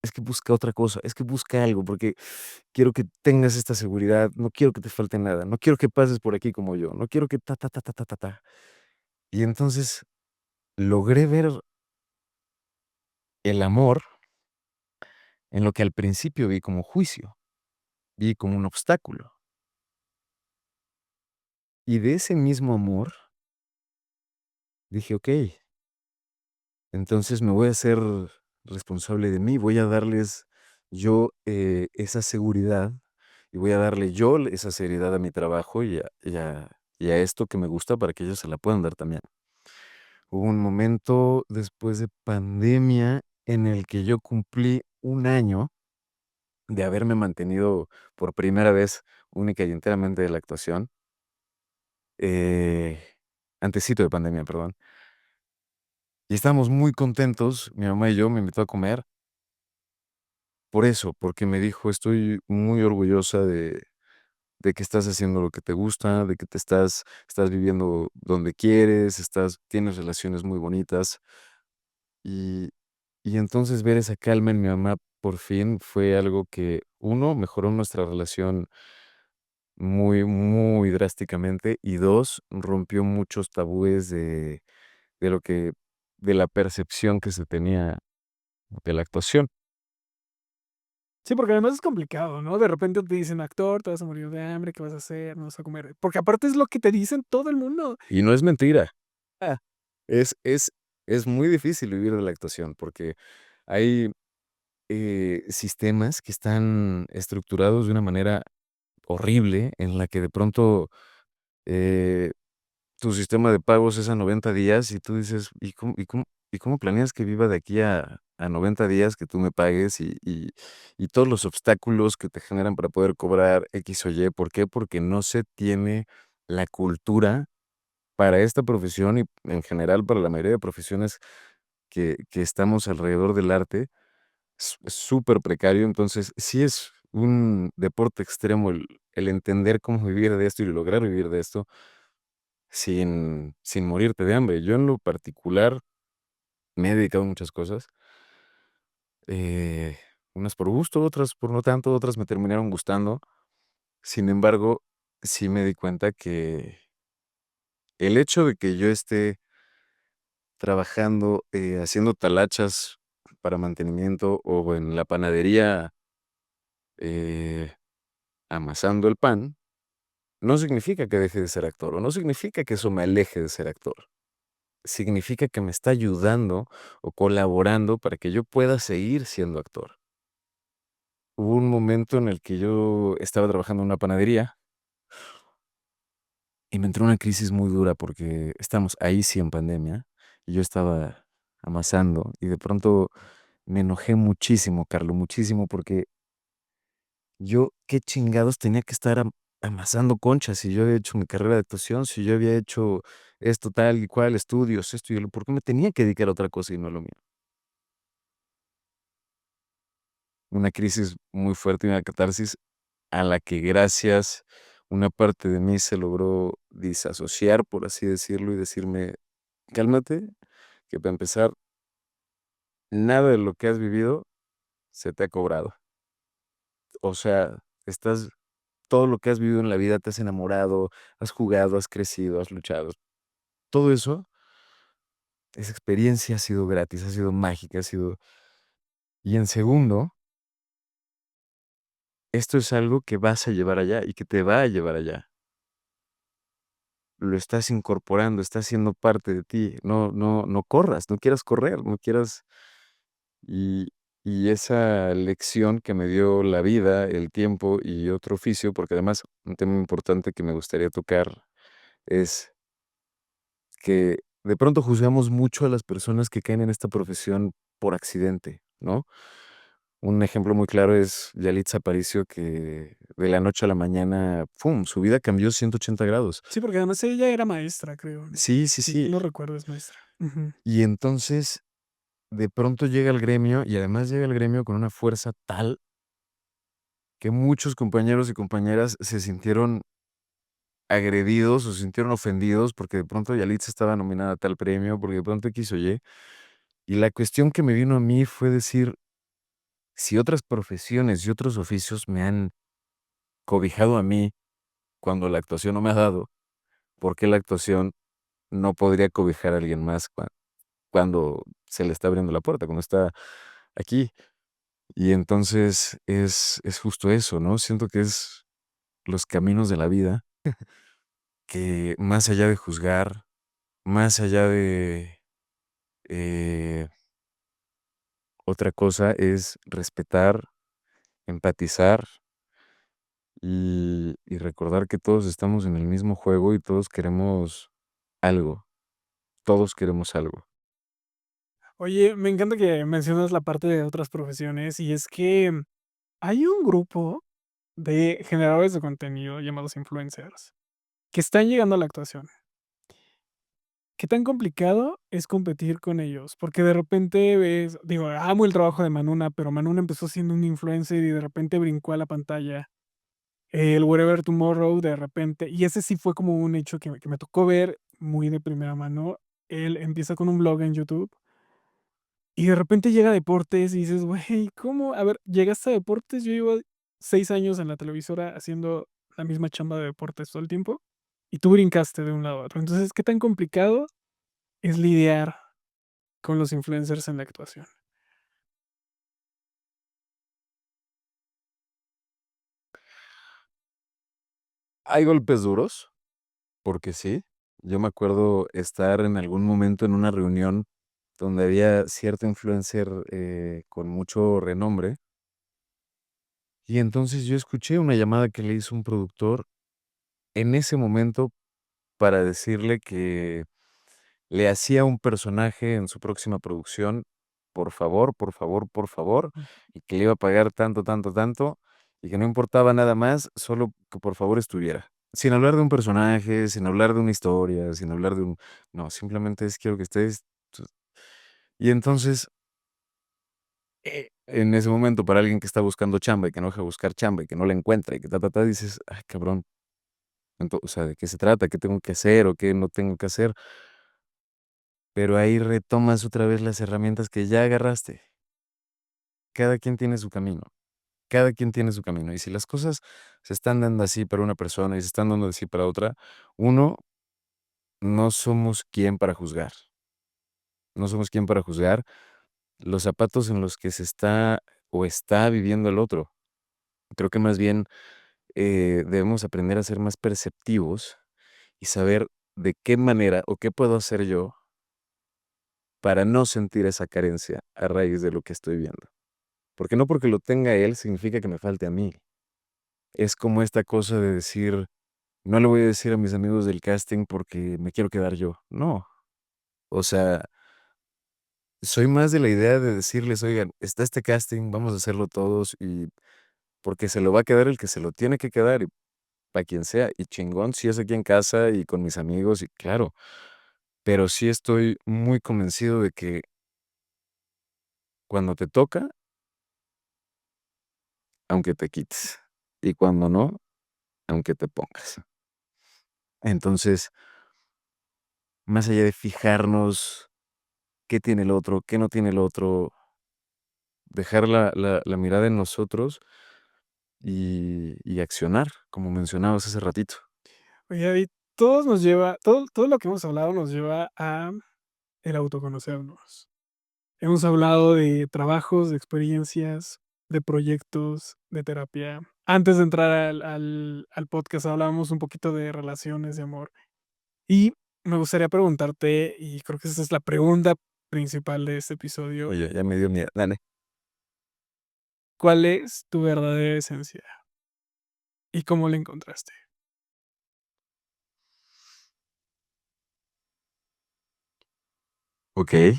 "Es que busca otra cosa, es que busca algo, porque quiero que tengas esta seguridad, no quiero que te falte nada, no quiero que pases por aquí como yo, no quiero que ta, ta, ta, ta, ta, ta, ta". Y entonces logré ver el amor en lo que al principio vi como juicio, vi como un obstáculo. Y de ese mismo amor dije: "Okey, entonces me voy a hacer responsable de mí, voy a darles yo, esa seguridad y voy a darle yo esa seriedad a mi trabajo y a esto que me gusta para que ellos se la puedan dar también". Hubo un momento después de pandemia en el que yo cumplí un año de haberme mantenido por primera vez única y enteramente de la actuación, eh, antesito de pandemia, perdón. Y estábamos muy contentos, mi mamá y yo, me invitó a comer. Por eso, porque me dijo: "Estoy muy orgullosa de que estás haciendo lo que te gusta, de que estás viviendo donde quieres, tienes relaciones muy bonitas". Y y entonces ver esa calma en mi mamá, por fin, fue algo que, uno mejoró nuestra relación muy, muy drásticamente, y 2 rompió muchos tabúes de lo que de la percepción que se tenía de la actuación. Sí, porque además es complicado, ¿no? De repente te dicen: "Actor, te vas a morir de hambre, ¿qué vas a hacer? No vas a comer", porque aparte es lo que te dicen todo el mundo. Y no es mentira. Ah, es es es muy difícil vivir de la actuación, porque hay, sistemas que están estructurados de una manera horrible, en la que de pronto, eh, tu sistema de pagos es a 90 días, y tú dices: ¿Y cómo planeas que viva de aquí a 90 días que tú me pagues? Y todos los obstáculos que te generan para poder cobrar X o Y, ¿por qué? Porque no se tiene la cultura para esta profesión y en general para la mayoría de profesiones que estamos alrededor del arte, es súper precario. Entonces, sí es un deporte extremo el entender cómo vivir de esto y lograr vivir de esto sin morirte de hambre. Yo, en lo particular, me he dedicado a muchas cosas, eh, unas por gusto, otras por no tanto, otras me terminaron gustando. Sin embargo, sí me di cuenta que el hecho de que yo esté trabajando, haciendo talachas para mantenimiento o en la panadería, eh, amasando el pan, no significa que deje de ser actor, o no significa que eso me aleje de ser actor. Significa que me está ayudando o colaborando para que yo pueda seguir siendo actor. Hubo un momento en el que yo estaba trabajando en una panadería y me entró una crisis muy dura porque estamos ahí sí en pandemia y yo estaba amasando y de pronto me enojé muchísimo, Carlos, muchísimo porque yo qué chingados tenía que estar amasando conchas si yo había hecho mi carrera de actuación, si yo había hecho esto tal y cual, estudios, esto y lo, ¿por qué me tenía que dedicar a otra cosa y no a lo mío? Una crisis muy fuerte y una catarsis a la que gracias una parte de mí se logró disasociar, por así decirlo, y decirme, cálmate, que para empezar, nada de lo que has vivido se te ha cobrado. O sea, estás, todo lo que has vivido en la vida, te has enamorado, has jugado, has crecido, has luchado. Todo eso, esa experiencia ha sido gratis, ha sido mágica, ha sido... Y en segundo, esto es algo que vas a llevar allá y que te va a llevar allá. Lo estás incorporando, está siendo parte de ti. No corras, no quieras correr, no quieras. Y, y esa lección que me dio la vida, el tiempo y otro oficio, porque además un tema importante que me gustaría tocar es que de pronto juzgamos mucho a las personas que caen en esta profesión por accidente, ¿no? Un ejemplo muy claro es Yalitza Aparicio, que de la noche a la mañana, ¡pum!, su vida cambió 180 grados. Sí, porque además ella era maestra, creo. Sí, sí, Sí, sí. no recuerdo, es maestra. Ujú. Y entonces, de pronto llega al gremio, y además llega al gremio con una fuerza tal que muchos compañeros y compañeras se sintieron agredidos o se sintieron ofendidos porque de pronto Yalitza estaba nominada a tal premio, porque de pronto X o Y. Y la cuestión que me vino a mí fue decir, si otras profesiones y otros oficios me han cobijado a mí cuando la actuación no me ha dado, ¿por qué la actuación no podría cobijar a alguien más cuando se le está abriendo la puerta, cuando está aquí? Y entonces es justo eso, ¿no? Siento que es los caminos de la vida que más allá de juzgar, más allá de eh, otra cosa es respetar, empatizar y recordar que todos estamos en el mismo juego y algo, todos queremos algo. Oye, me encanta que mencionas la parte de otras profesiones, y es que hay un grupo de generadores de contenido llamados influencers que están llegando a la actuación. ¿Qué tan complicado es competir con ellos? Porque de repente ves, digo, amo el trabajo de Manuna, pero Manuna empezó siendo un influencer y de repente brincó a la pantalla. El Wherever Tomorrow de repente, y ese sí fue como un hecho que me tocó ver muy de primera mano. Él empieza con un blog en YouTube y de repente llega a deportes y dices: "Güey, ¿cómo? A ver, llegaste a deportes, yo llevo 6 años en la televisora haciendo la misma chamba de deportes todo el tiempo, y tú brincaste de un lado a otro". Entonces, ¿qué tan complicado es lidiar con los influencers en la actuación? Hay golpes duros, porque sí. Yo me acuerdo estar en algún momento en una reunión donde había cierto influencer con mucho renombre. Y entonces yo escuché una llamada que le hizo un productor en ese momento para decirle que le hacía un personaje en su próxima producción, por favor, por favor, por favor, Mm. y que le iba a pagar tanto, tanto, tanto, y que no importaba nada más, solo que por favor estuviera. Sin hablar de un personaje, sin hablar de una historia, sin hablar de un... No, simplemente es quiero que estés... Y entonces, en ese momento, para alguien que está buscando chamba y que no deja de buscar chamba y que no la encuentra y que dices, ay, cabrón, o sea, ¿de qué se trata? ¿Qué tengo que hacer o qué no tengo que hacer? Pero ahí retomas otra vez las herramientas que ya agarraste. Cada quien tiene su camino, cada quien tiene su camino. Y si las cosas se están dando así para una persona y se están dando así para otra, uno, no somos quien para juzgar. no somos quién para juzgar los zapatos en los que se está o está viviendo el otro. Creo que más bien, debemos aprender a ser más perceptivos y saber de qué manera o qué puedo hacer yo para no sentir esa carencia a raíz de lo que estoy viendo. Porque no porque lo tenga él significa que me falte a mí. Es como esta cosa de decir, no le voy a decir a mis amigos del casting porque me quiero quedar yo. No, o sea, soy más de la idea de decirles: "Oigan, está este casting, vamos a hacerlo todos y porque se lo va a quedar el que se lo tiene que quedar y para quien sea, y chingón si es aquí en casa y con mis amigos y claro, pero sí estoy muy convencido de que cuando te toca, aunque te quites, y cuando no, aunque te pongas". Entonces, más allá de fijarnos qué tiene el otro, qué no tiene el otro, dejar la mirada en nosotros y accionar, como mencionabas hace ratito. Oye, David, todos nos lleva todo lo que hemos hablado nos lleva a el autoconocernos. Hemos hablado de trabajos, de experiencias, de proyectos, de terapia. Antes de entrar al podcast hablábamos un poquito de relaciones, de amor. Y me gustaría preguntarte, y creo que esa es la pregunta principal de este episodio, Oye, ya me dio miedo, dale. ¿cuál es tu verdadera esencia y cómo la encontraste? Okey.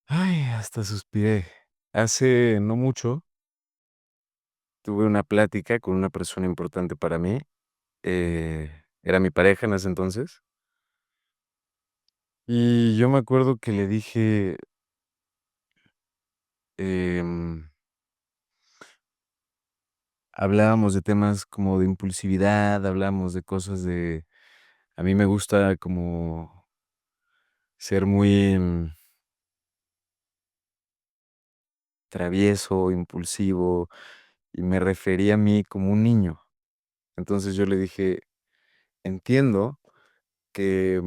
Ay, hasta suspiré. Hace no mucho tuve una plática con una persona importante para mí, era mi pareja en ese entonces, y yo me acuerdo que le dije, em, hablábamos de temas como de impulsividad, hablábamos de cosas de a mí me gusta como ser muy, travieso, impulsivo, y me refería a mí como un niño. Entonces yo le dije: "Entiendo que,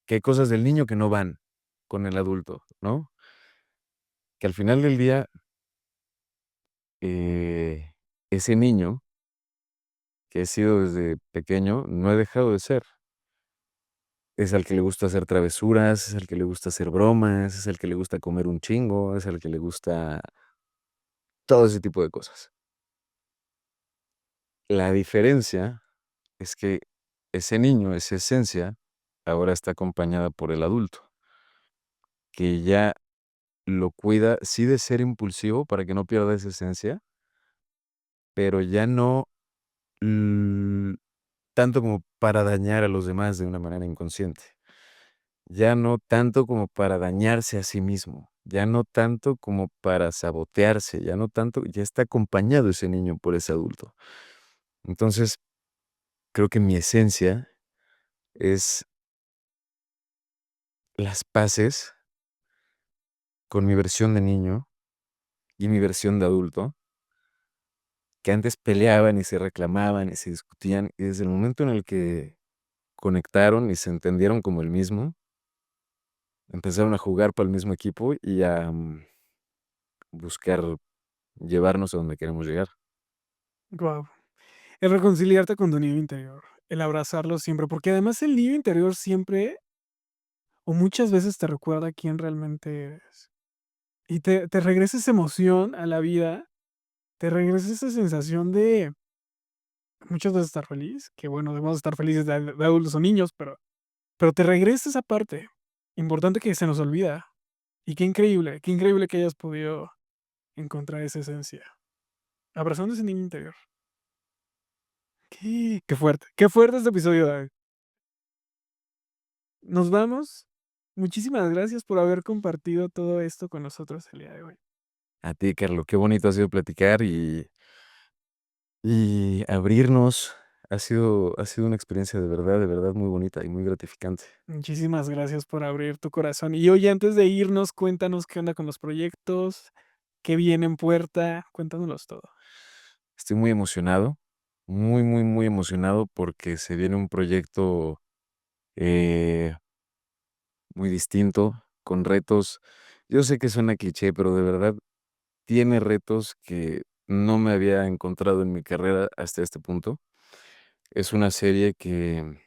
que hay cosas del niño que no van con el adulto, ¿no? Que al final del día, ese niño que he sido desde pequeño, no he dejado de ser. Es al que le gusta hacer travesuras, es al que le gusta hacer bromas, es al que le gusta comer un chingo, es al que le gusta todo ese tipo de cosas. La diferencia es que ese niño, esa esencia, ahora está acompañada por el adulto, que ya lo cuida, sí de ser impulsivo para que no pierda esa esencia, pero ya no mm, tanto como para dañar a los demás de una manera inconsciente. Ya no tanto como para dañarse a sí mismo, ya no tanto como para sabotearse, ya no tanto, ya está acompañado ese niño por ese adulto. Entonces, creo que mi esencia es las paces con mi versión de niño y mi versión de adulto, que antes peleaban y se reclamaban y se discutían, y desde el momento en el que conectaron y se entendieron como el mismo, empezaron a jugar para el mismo equipo y a buscar llevarnos a donde queremos llegar. Guau. El reconciliarte con tu niño interior, el abrazarlo siempre, porque además el niño interior siempre o muchas veces te recuerda quién realmente eres. Y te regresa esa emoción a la vida, te regresa esa sensación de muchas veces estar feliz, que bueno, debemos estar felices de adultos o niños, pero te regresa esa parte importante que se nos olvida. Y qué increíble que hayas podido encontrar esa esencia. Abrazando ese niño interior. Qué fuerte este episodio, David. Nos vamos. Muchísimas gracias por haber compartido todo esto con nosotros el día de hoy. A ti, Carlos, qué bonito ha sido platicar y abrirnos. Ha sido una experiencia de verdad muy bonita y muy gratificante. Muchísimas gracias por abrir tu corazón. Y oye, antes de irnos, cuéntanos qué onda con los proyectos, qué viene en puerta, cuéntanoslos todo. Estoy muy emocionado. muy, muy, muy emocionado porque se viene un proyecto, eh, muy distinto, con retos. Yo sé que suena cliché, pero de verdad tiene retos que no me había encontrado en mi carrera hasta este punto. Es una serie que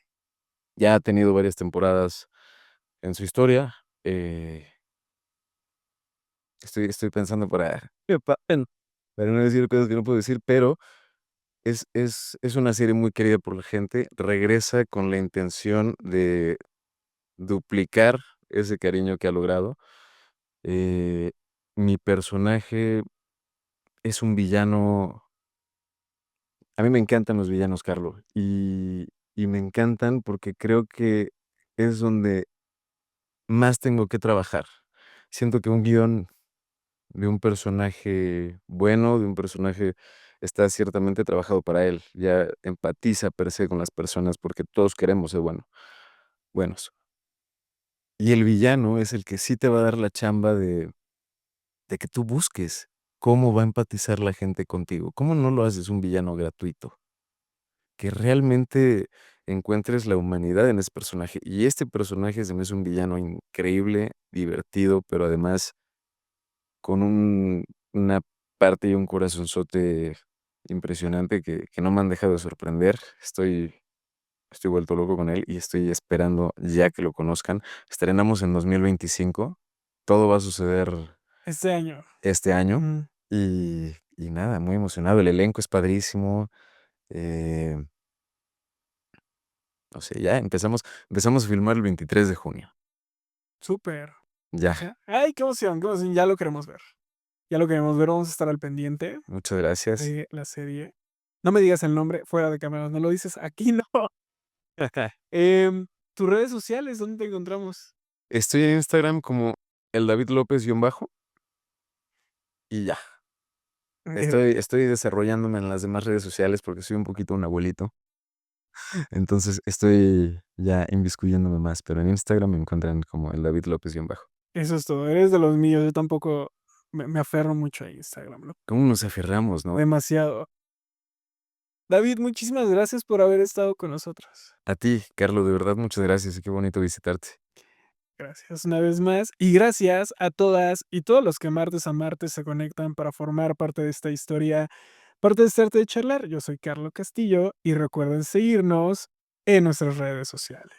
ya ha tenido varias temporadas en su historia. Estoy pensando para no decir cosas que no puedo decir, pero es una serie muy querida por la gente. Regresa con la intención de duplicar ese cariño que ha logrado. Eh, Mi personaje es un villano. A mí me encantan los villanos, Carlos, y me encantan porque creo que es donde más tengo que trabajar. Siento que un guión de un personaje bueno, de un personaje está ciertamente trabajado para él. Ya empatiza per se con las personas porque todos queremos ser buenos. Y el villano es el que sí te va a dar la chamba de que tú busques cómo va a empatizar la gente contigo. ¿Cómo no lo haces un villano gratuito? Que realmente encuentres la humanidad en ese personaje. Y este personaje se me hace un villano increíble, divertido, pero además con una parte y un corazonzote impresionante que no me han dejado de sorprender. Estoy vuelto loco con él y estoy esperando ya que lo conozcan. Estrenamos en 2025. Todo va a suceder Este año. este año Ujú. y nada, muy emocionado. El elenco es padrísimo. Eh, no sé, ya empezamos a filmar el 23 de junio. Súper. Ya, Ay, qué emoción, qué emoción. Ya lo queremos ver. Ya lo queremos ver. Vamos a estar al pendiente muchas gracias. de la serie. No me digas el nombre fuera de cámaras. No lo dices aquí, no. Tus redes sociales, ¿dónde te encontramos? Estoy en Instagram como el David López-bajo y ya. Eh, Estoy desarrollándome en las demás redes sociales porque soy un poquito un abuelito. Entonces estoy ya inmiscuyéndome más, pero en Instagram me encuentran como el David López-bajo. Eso es todo. Eres de los míos. Yo tampoco me aferro mucho a Instagram, ¿no? ¿Cómo nos aferramos, no? Demasiado. David, muchísimas gracias por haber estado con nosotros. A ti, Carlos, de verdad, muchas gracias y qué bonito visitarte. Gracias una vez más. Y gracias a todas y todos los que martes a martes se conectan para formar parte de esta historia, parte de este arte de charlar. Yo soy Carlos Castillo y recuerden seguirnos en nuestras redes sociales.